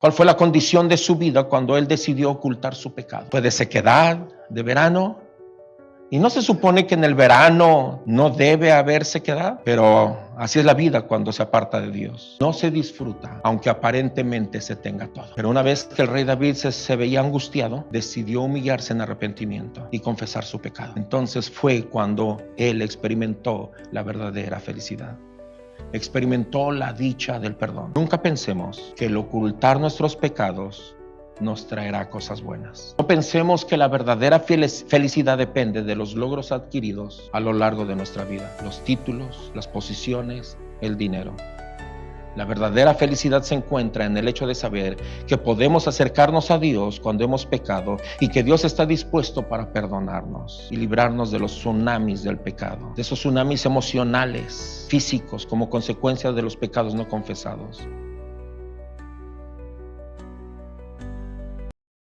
¿Cuál fue la condición de su vida cuando él decidió ocultar su pecado? ¿Fue de sequedad, de verano? Y no se supone que en el verano no debe haber sequedad, pero así es la vida cuando se aparta de Dios. No se disfruta, aunque aparentemente se tenga todo. Pero una vez que el rey David se veía angustiado, decidió humillarse en arrepentimiento y confesar su pecado. Entonces fue cuando él experimentó la verdadera felicidad. Experimentó la dicha del perdón. Nunca pensemos que el ocultar nuestros pecados nos traerá cosas buenas. No pensemos que la verdadera felicidad depende de los logros adquiridos a lo largo de nuestra vida, los títulos, las posiciones, el dinero. La verdadera felicidad se encuentra en el hecho de saber que podemos acercarnos a Dios cuando hemos pecado y que Dios está dispuesto para perdonarnos y librarnos de los tsunamis del pecado, de esos tsunamis emocionales, físicos, como consecuencia de los pecados no confesados.